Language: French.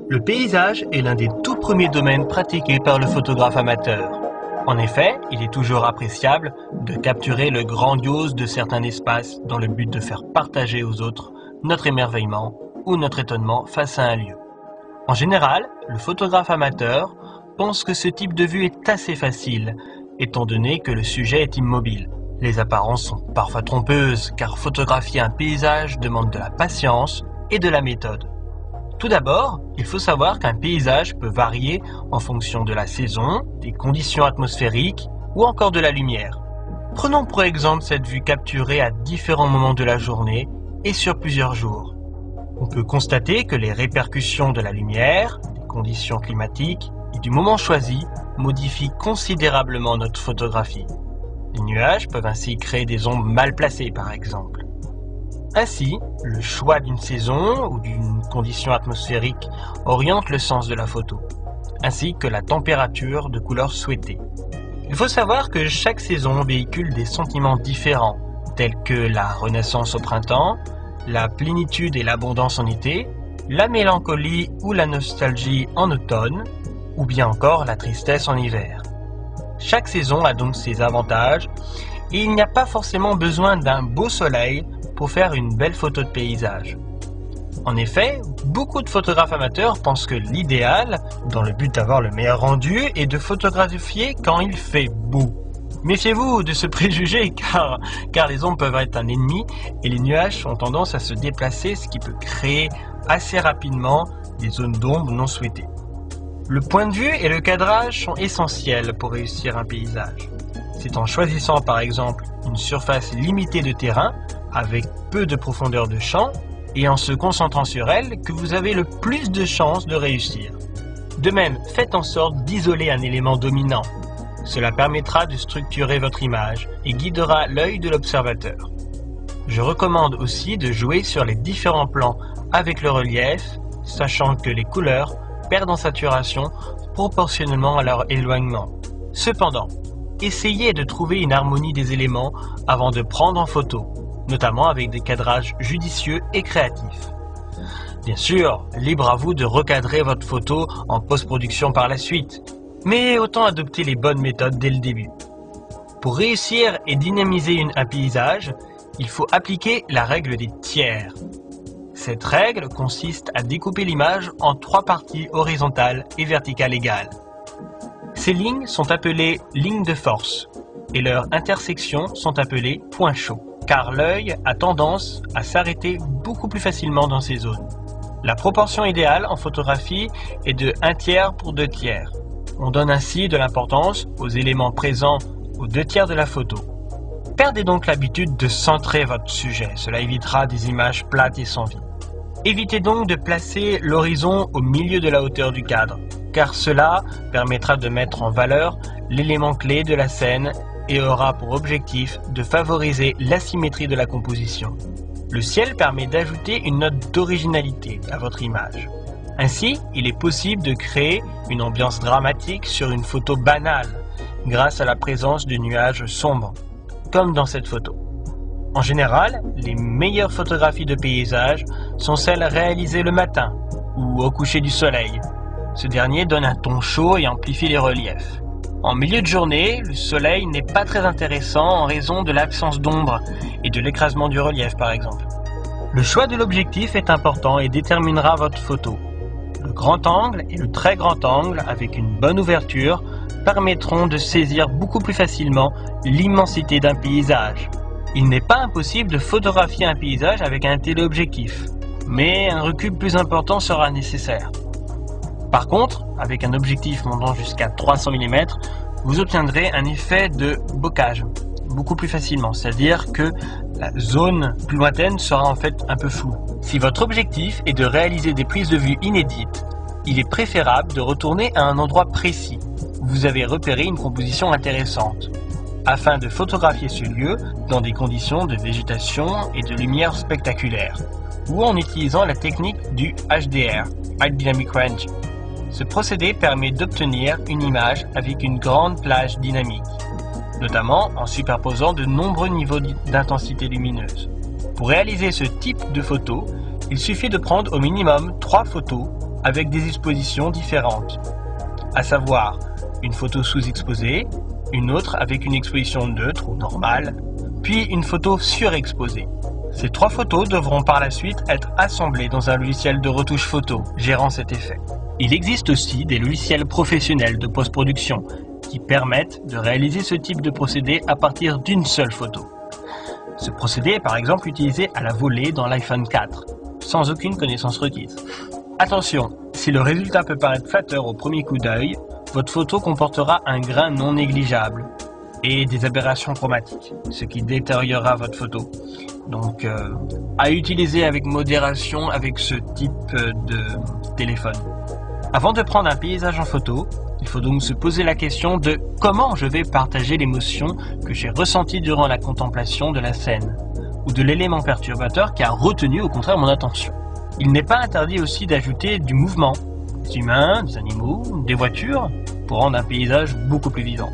Le paysage est l'un des tout premiers domaines pratiqués par le photographe amateur. En effet, il est toujours appréciable de capturer le grandiose de certains espaces dans le but de faire partager aux autres notre émerveillement ou notre étonnement face à un lieu. En général, le photographe amateur pense que ce type de vue est assez facile, étant donné que le sujet est immobile. Les apparences sont parfois trompeuses, car photographier un paysage demande de la patience et de la méthode. Tout d'abord, il faut savoir qu'un paysage peut varier en fonction de la saison, des conditions atmosphériques ou encore de la lumière. Prenons pour exemple cette vue capturée à différents moments de la journée et sur plusieurs jours. On peut constater que les répercussions de la lumière, des conditions climatiques et du moment choisi modifient considérablement notre photographie. Les nuages peuvent ainsi créer des ombres mal placées par exemple. Ainsi, le choix d'une saison ou d'une condition atmosphérique oriente le sens de la photo, ainsi que la température de couleur souhaitée. Il faut savoir que chaque saison véhicule des sentiments différents, tels que la renaissance au printemps, la plénitude et l'abondance en été, la mélancolie ou la nostalgie en automne, ou bien encore la tristesse en hiver. Chaque saison a donc ses avantages, et il n'y a pas forcément besoin d'un beau soleil pour faire une belle photo de paysage. En effet, beaucoup de photographes amateurs pensent que l'idéal, dans le but d'avoir le meilleur rendu, est de photographier quand il fait beau. Méfiez-vous de ce préjugé car les ombres peuvent être un ennemi et les nuages ont tendance à se déplacer, ce qui peut créer assez rapidement des zones d'ombre non souhaitées. Le point de vue et le cadrage sont essentiels pour réussir un paysage. C'est en choisissant par exemple une surface limitée de terrain avec peu de profondeur de champ et en se concentrant sur elle que vous avez le plus de chances de réussir. De même, faites en sorte d'isoler un élément dominant. Cela permettra de structurer votre image et guidera l'œil de l'observateur. Je recommande aussi de jouer sur les différents plans avec le relief, sachant que les couleurs perdent en saturation proportionnellement à leur éloignement. Cependant, essayez de trouver une harmonie des éléments avant de prendre en photo, notamment avec des cadrages judicieux et créatifs. Bien sûr, libre à vous de recadrer votre photo en post-production par la suite, mais autant adopter les bonnes méthodes dès le début. Pour réussir et dynamiser un paysage, il faut appliquer la règle des tiers. Cette règle consiste à découper l'image en 3 parties horizontales et verticales égales. Ces lignes sont appelées lignes de force et leurs intersections sont appelées points chauds, car l'œil a tendance à s'arrêter beaucoup plus facilement dans ces zones. La proportion idéale en photographie est de 1/3 pour 2/3. On donne ainsi de l'importance aux éléments présents aux 2/3 de la photo. Perdez donc l'habitude de centrer votre sujet, cela évitera des images plates et sans vie. Évitez donc de placer l'horizon au milieu de la hauteur du cadre, car cela permettra de mettre en valeur l'élément clé de la scène et aura pour objectif de favoriser l'asymétrie de la composition. Le ciel permet d'ajouter une note d'originalité à votre image. Ainsi, il est possible de créer une ambiance dramatique sur une photo banale, grâce à la présence de nuages sombres, comme dans cette photo. En général, les meilleures photographies de paysage sont celles réalisées le matin ou au coucher du soleil. Ce dernier donne un ton chaud et amplifie les reliefs. En milieu de journée, le soleil n'est pas très intéressant en raison de l'absence d'ombre et de l'écrasement du relief par exemple. Le choix de l'objectif est important et déterminera votre photo. Le grand angle et le très grand angle avec une bonne ouverture permettront de saisir beaucoup plus facilement l'immensité d'un paysage. Il n'est pas impossible de photographier un paysage avec un téléobjectif, mais un recul plus important sera nécessaire. Par contre, avec un objectif montant jusqu'à 300 mm, vous obtiendrez un effet de bokeh beaucoup plus facilement, c'est-à-dire que la zone plus lointaine sera en fait un peu floue. Si votre objectif est de réaliser des prises de vue inédites, il est préférable de retourner à un endroit précis où vous avez repéré une composition intéressante, afin de photographier ce lieu dans des conditions de végétation et de lumière spectaculaires, ou en utilisant la technique du HDR, High Dynamic Range. Ce procédé permet d'obtenir une image avec une grande plage dynamique, notamment en superposant de nombreux niveaux d'intensité lumineuse. Pour réaliser ce type de photo, il suffit de prendre au minimum 3 photos avec des expositions différentes, à savoir une photo sous-exposée, une autre avec une exposition neutre ou normale, puis une photo surexposée. Ces 3 photos devront par la suite être assemblées dans un logiciel de retouche photo gérant cet effet. Il existe aussi des logiciels professionnels de post-production qui permettent de réaliser ce type de procédé à partir d'une seule photo. Ce procédé est par exemple utilisé à la volée dans l'iPhone 4, sans aucune connaissance requise. Attention, si le résultat peut paraître flatteur au premier coup d'œil, votre photo comportera un grain non négligeable et des aberrations chromatiques, ce qui détériorera votre photo. Donc, à utiliser avec modération avec ce type de téléphone. Avant de prendre un paysage en photo, il faut donc se poser la question de comment je vais partager l'émotion que j'ai ressentie durant la contemplation de la scène, ou de l'élément perturbateur qui a retenu au contraire mon attention. Il n'est pas interdit aussi d'ajouter du mouvement, des humains, des animaux, des voitures, pour rendre un paysage beaucoup plus vivant.